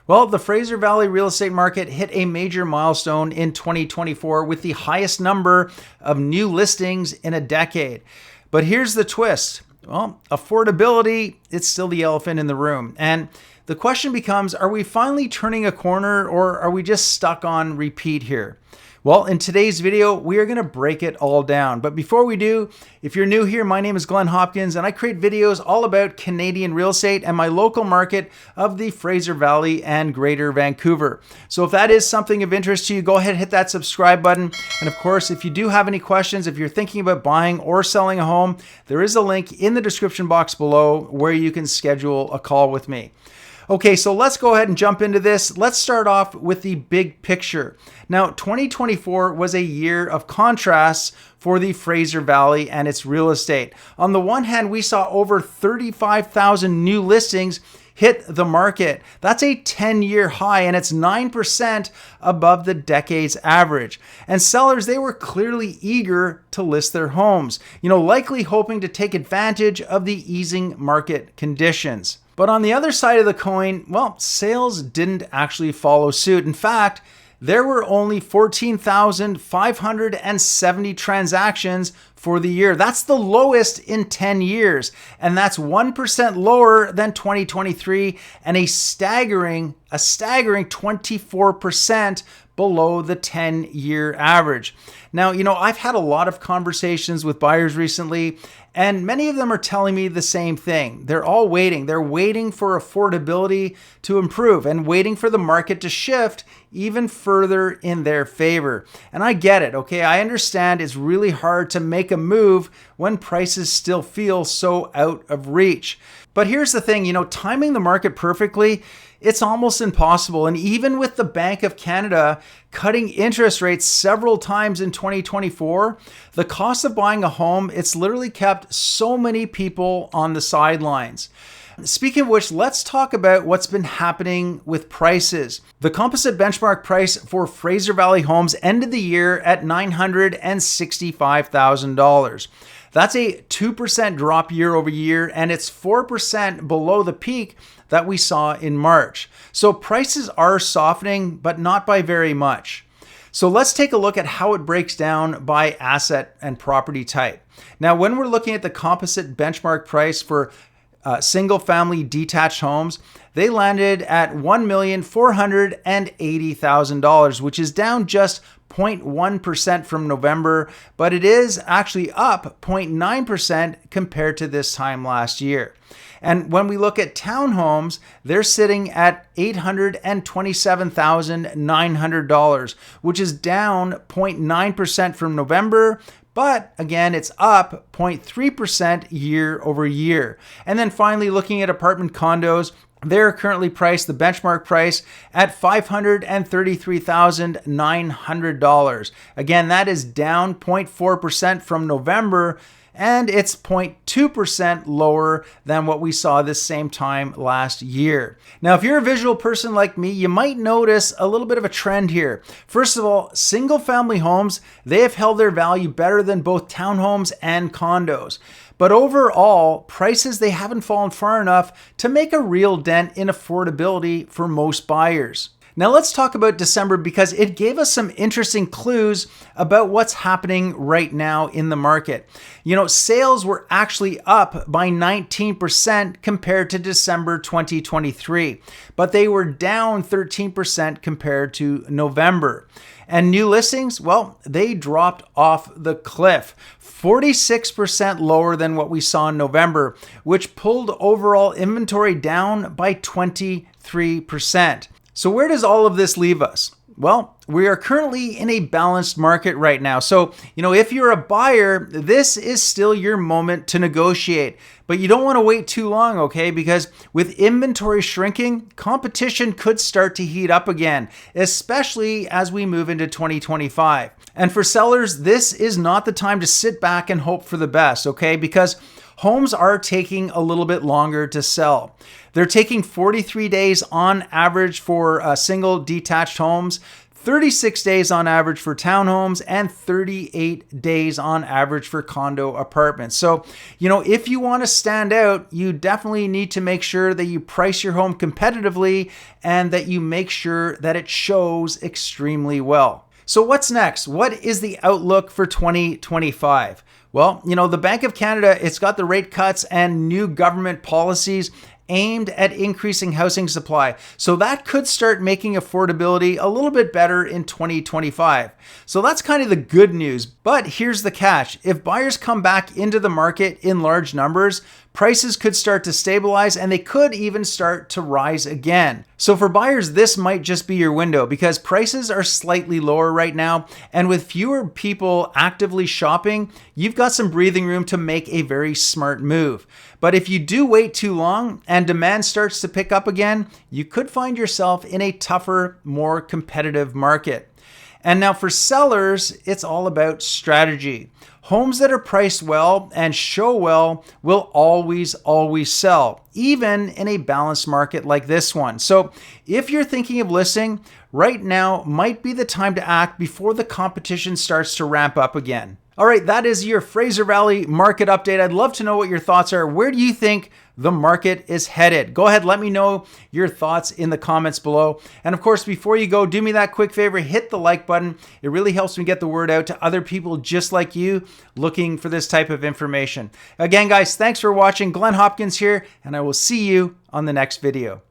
Well, the Fraser Valley real estate market hit a major milestone in 2024 with the highest number of new listings in a decade. But here's the twist. Well, affordability, it's still the elephant in the room. And the question becomes, are we finally turning a corner or are we just stuck on repeat here? Well, in today's video, we are going to break it all down. But before we do, if you're new here, my name is Glen Hopkins and I create videos all about Canadian real estate and my local market of the Fraser Valley and Greater Vancouver. So if that is something of interest to you, go ahead and hit that subscribe button. And of course, if you do have any questions, if you're thinking about buying or selling a home, there is a link in the description box below where you can schedule a call with me. Okay, so let's go ahead and jump into this. Let's start off with the big picture. Now, 2024 was a year of contrasts for the Fraser Valley and its real estate. On the one hand, we saw over 35,000 new listings hit the market. That's a 10-year high and it's 9% above the decade's average. And sellers, they were clearly eager to list their homes, likely hoping to take advantage of the easing market conditions. But on the other side of the coin, well, sales didn't actually follow suit. In fact, there were only 14,570 transactions for the year. That's the lowest in 10 years. And that's 1% lower than 2023 and a staggering 24% below the 10-year average. Now, I've had a lot of conversations with buyers recently, and many of them are telling me the same thing. They're all waiting. They're waiting for affordability to improve and waiting for the market to shift even further in their favor. And I get it, okay? I understand it's really hard to make a move when prices still feel so out of reach. But here's the thing, timing the market perfectly, it's almost impossible. And even with the Bank of Canada cutting interest rates several times in 2024, the cost of buying a home, it's literally kept so many people on the sidelines. Speaking of which, let's talk about what's been happening with prices. The composite benchmark price for Fraser Valley homes ended the year at $965,000. That's a 2% drop year over year, and it's 4% below the peak that we saw in March. So prices are softening, but not by very much. So let's take a look at how it breaks down by asset and property type. Now, when we're looking at the composite benchmark price for single-family detached homes, they landed at $1,480,000, which is down just 0.1% from November, but it is actually up 0.9% compared to this time last year. And when we look at townhomes, they're sitting at $827,900, which is down 0.9% from November, but again, it's up 0.3% year over year. And then finally, looking at apartment condos, they're currently priced, the benchmark price, at $533,900. Again, that is down 0.4% from November, and it's 0.2% lower than what we saw this same time last year. Now, if you're a visual person like me, you might notice a little bit of a trend here. First of all, single-family homes, they have held their value better than both townhomes and condos. But overall, prices, they haven't fallen far enough to make a real dent in affordability for most buyers. Now let's talk about December because it gave us some interesting clues about what's happening right now in the market. Sales were actually up by 19% compared to December 2023, but they were down 13% compared to November. And new listings, well, they dropped off the cliff, 46% lower than what we saw in November, which pulled overall inventory down by 23%. So where does all of this leave us? Well, we are currently in a balanced market right now. So, if you're a buyer, this is still your moment to negotiate. But you don't want to wait too long, okay? Because with inventory shrinking, competition could start to heat up again, especially as we move into 2025. And for sellers, this is not the time to sit back and hope for the best, okay? Because homes are taking a little bit longer to sell. They're taking 43 days on average for single detached homes, 36 days on average for townhomes, and 38 days on average for condo apartments. So, if you want to stand out, you definitely need to make sure that you price your home competitively and that you make sure that it shows extremely well. So what's next? What is the outlook for 2025? Well, the Bank of Canada, it's got the rate cuts and new government policies aimed at increasing housing supply. So that could start making affordability a little bit better in 2025. So that's kind of the good news. But here's the catch. If buyers come back into the market in large numbers, prices could start to stabilize and they could even start to rise again. So for buyers, this might just be your window because prices are slightly lower right now. And with fewer people actively shopping, you've got some breathing room to make a very smart move. But if you do wait too long and demand starts to pick up again, you could find yourself in a tougher, more competitive market. And now for sellers, it's all about strategy. Homes that are priced well and show well will always sell, even in a balanced market like this one. So if you're thinking of listing, right now might be the time to act before the competition starts to ramp up again. All right, that is your Fraser Valley market update. I'd love to know what your thoughts are. Where do you think the market is headed? Go ahead, let me know your thoughts in the comments below. And of course, before you go, do me that quick favor, hit the like button. It really helps me get the word out to other people just like you looking for this type of information. Again, guys, thanks for watching. Glen Hopkins here, and I will see you on the next video.